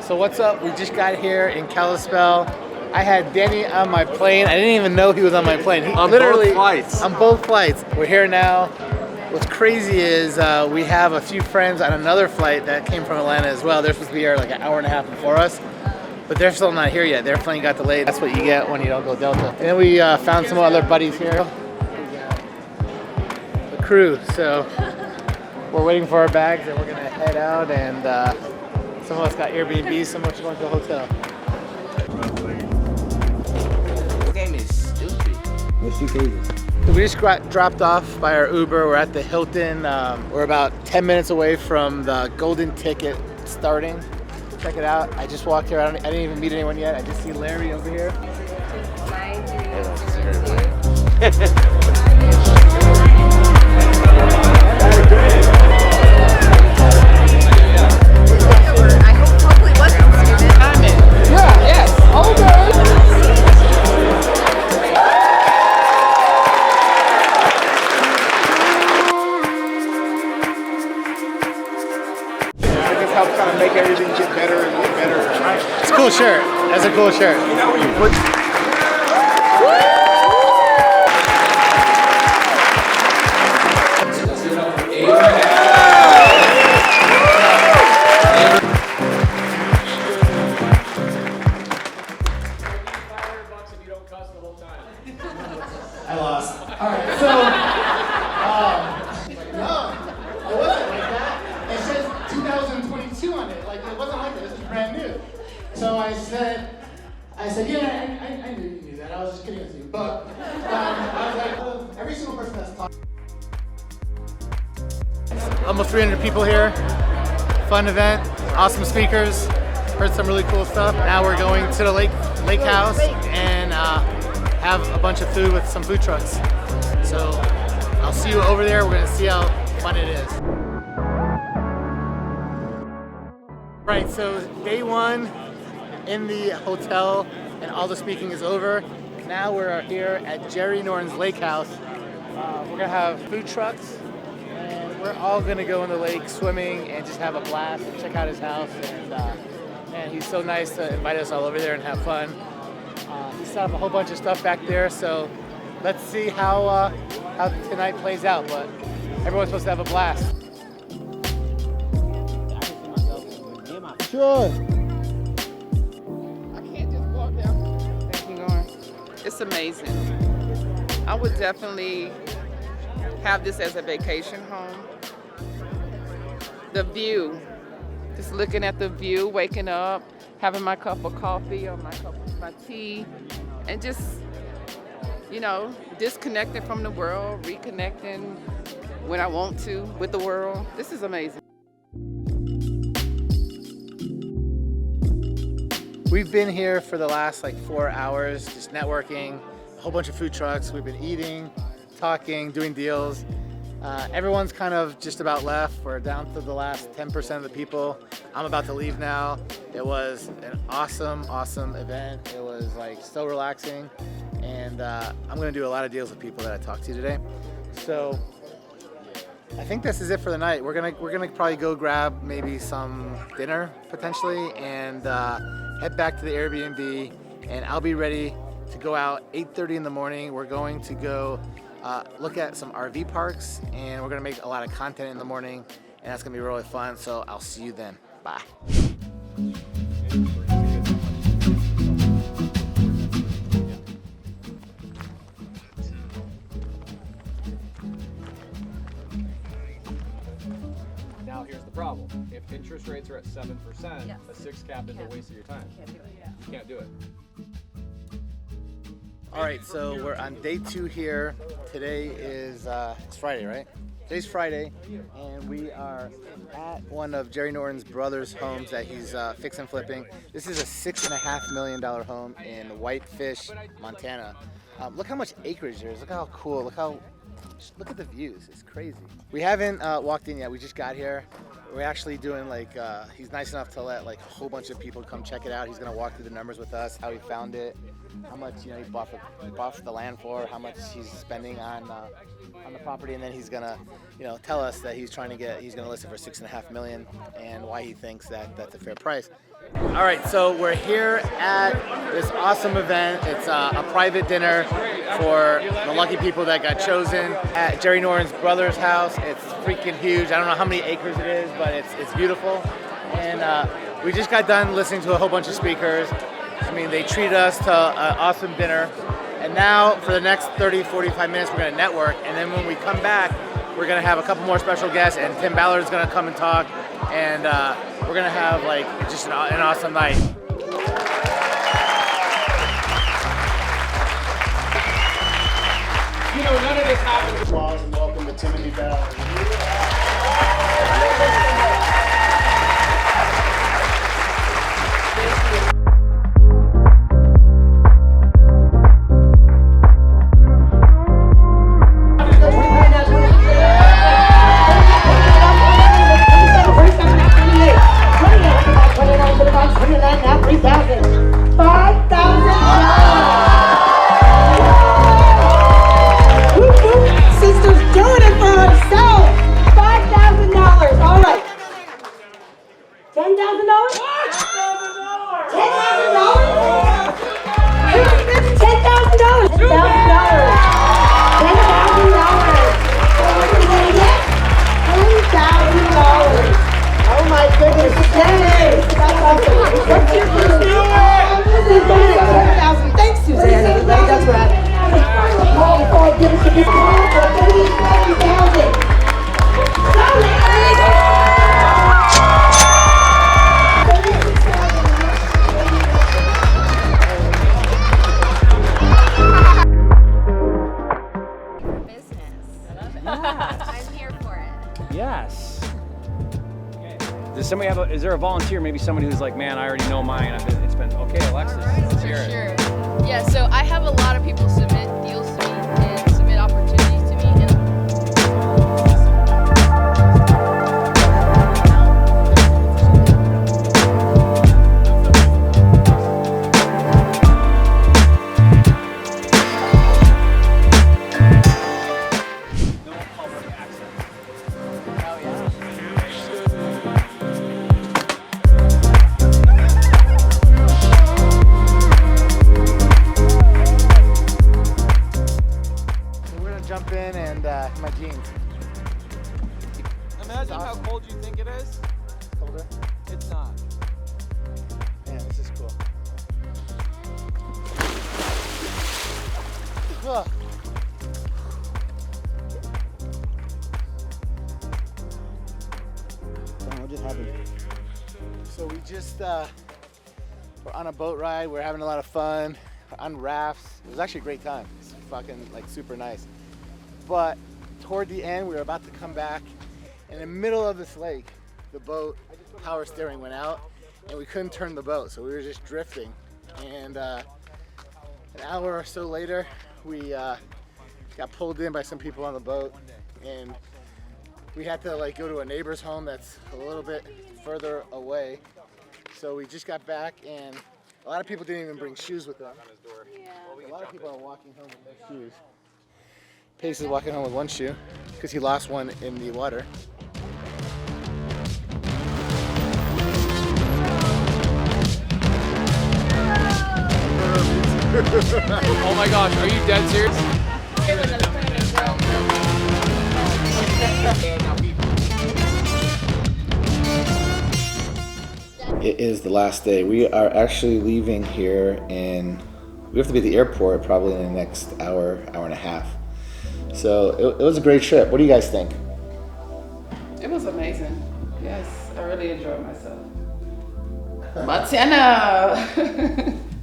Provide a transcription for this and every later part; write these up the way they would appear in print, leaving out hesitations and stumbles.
So what's up? We just got here in Kalispell. I had Danny on my plane. I didn't even know he was on my plane. On both flights. On both flights. We're here now. What's crazy is we have a few friends on another flight that came from Atlanta as well. They're supposed to be here like an hour and a half before us, but they're still not here yet. Their plane got delayed. That's what you get when you don't go Delta. And then we found some other buddies here. The crew. So we're waiting for our bags and we're gonna head out, and some of us got Airbnb, some of us are going to a hotel. This game is stupid. What's two cases? So we just got dropped off by our Uber. We're at the Hilton. We're about 10 minutes away from the golden ticket starting. Check it out. I just walked here. I didn't even meet anyone yet. I just see Larry over here. Help kind of make everything get better and get better. It's a cool shirt. That's a cool shirt. You know when you put I lost. All right, so no, it wasn't like that. It says 2022 on it. Like it wasn't like that. This is brand new. So I said, yeah, I knew you knew that. I was just kidding with you. But I was like, every single person that's talking. Almost 300 people here. Fun event. Awesome speakers. Heard some really cool stuff. Now we're going to the lake house and have a bunch of food with some food trucks. So I'll see you over there. We're gonna see how fun it is. Right, so day one in the hotel and all the speaking is over. Now we're here at Jerry Norton's lake house. We're gonna have food trucks and we're all gonna go in the lake swimming and just have a blast and check out his house. And he's so nice to invite us all over there and have fun. He set up a whole bunch of stuff back there, so let's see how tonight plays out. But everyone's supposed to have a blast. Sure. I can't just walk down thinking on. It's amazing. I would definitely have this as a vacation home. The view, just looking at the view, waking up, having my cup of coffee or my tea, and just, you know, disconnecting from the world, reconnecting when I want to with the world. This is amazing. We've been here for the last like 4 hours, just networking, a whole bunch of food trucks. We've been eating, talking, doing deals. Everyone's kind of just about left. We're down to the last 10% of the people. I'm about to leave now. It was an awesome event. It was like so relaxing, and I'm gonna do a lot of deals with people that I talked to today. So I think this is it for the night. We're gonna probably go grab maybe some dinner potentially, and head back to the Airbnb, and I'll be ready to go out 8:30 in the morning. We're going to go look at some RV parks, and we're gonna make a lot of content in the morning, and that's gonna be really fun. So I'll see you then. Bye. Now here's the problem. If interest rates are at 7%, Yes. a 6 cap is a waste of your time. Can't do it. You can't do it. All right, so we're on day 2 here. Today is it's Friday, right? Today's Friday, and we are at one of Jerry Norton's brother's homes that he's fix and flipping. This is a $6.5 million home in Whitefish, Montana. Look how much acreage there is. Look how cool. Look at the views. It's crazy. We haven't walked in yet. We just got here. We're actually doing like, he's nice enough to let like a whole bunch of people come check it out. He's gonna walk through the numbers with us, how he found it, how much he bought the land for, how much he's spending on the property, and then he's gonna tell us that he's gonna list it for $6.5 million and why he thinks that that's a fair price. All right, so we're here at this awesome event. It's a private dinner for the lucky people that got chosen at Jerry Norton's brother's house. It's freaking huge. I don't know how many acres it is, but it's beautiful. And we just got done listening to a whole bunch of speakers. I mean, they treated us to an awesome dinner. And now for the next 30, 45 minutes, we're gonna network. And then when we come back, we're gonna have a couple more special guests, and Tim Ballard is gonna come and talk. And we're gonna have like just an awesome night. You know, none of this happened. Applause and welcome to Timothy Ballard. Yes. Does somebody have is there a volunteer, maybe somebody who's like, man, I already know mine. It's been, okay, Alexis, let's hear it. Sure. Yeah, so I have a lot of people submit deals to me and submit opportunities to me. Jump in and my jeans. Imagine how cold you think it is. Colder? It's not. Man, this is cool. Ugh. What just happened? So we just we're on a boat ride. We're having a lot of fun on rafts. It was actually a great time. It's fucking like super nice. But toward the end, we were about to come back. In the middle of this lake, the boat power steering went out, and we couldn't turn the boat, so we were just drifting. And an hour or so later, we got pulled in by some people on the boat, and we had to like go to a neighbor's home that's a little bit further away. So we just got back, and a lot of people didn't even bring shoes with them. A lot of people are walking home with their shoes. Pace is walking home with one shoe because he lost one in the water. Oh my gosh, are you dead serious? It is the last day. We are actually leaving here, and we have to be at the airport probably in the next hour, hour and a half. So it was a great trip. What do you guys think? It was amazing. Yes, I really enjoyed myself. Martina!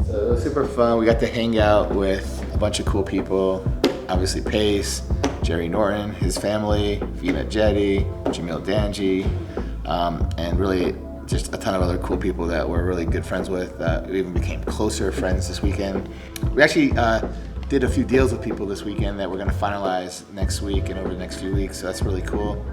So it was super fun. We got to hang out with a bunch of cool people. Obviously Pace, Jerry Norton, his family, Vina Jetty, Jamil Damji, and really just a ton of other cool people that we're really good friends with. We even became closer friends this weekend. We actually did a few deals with people this weekend that we're gonna finalize next week and over the next few weeks, so that's really cool.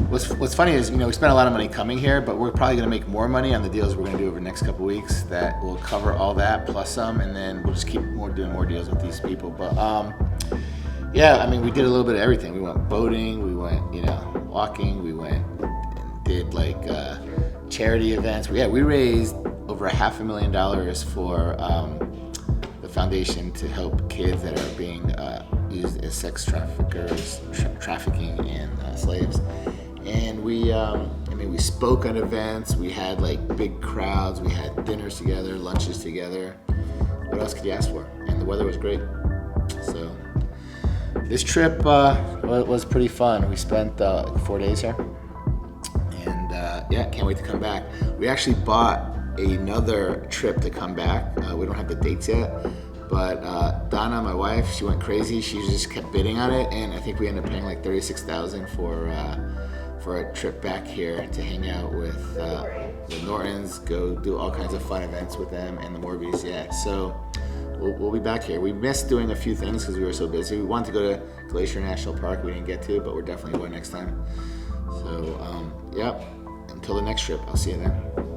What's funny is, we spent a lot of money coming here, but we're probably gonna make more money on the deals we're gonna do over the next couple weeks that will cover all that plus some, and then we'll just keep doing more deals with these people. But yeah, I mean, we did a little bit of everything. We went boating, we went, walking, we went and did like charity events. We raised over $500,000 for the foundation to help kids that are being used as sex traffickers, trafficking and slaves. And we spoke on events. We had like big crowds. We had dinners together, lunches together. What else could you ask for? And the weather was great. So this trip was pretty fun. We spent 4 days here. And can't wait to come back. We actually bought another trip to come back. We don't have the dates yet, but Donna, my wife, she went crazy. She just kept bidding on it, and I think we ended up paying like $36,000 for a trip back here to hang out with the Nortons, go do all kinds of fun events with them, and the Morbys. Yeah, so we'll be back here. We missed doing a few things because we were so busy. We wanted to go to Glacier National Park. We didn't get to, but we're definitely going next time. So, until the next trip, I'll see you then.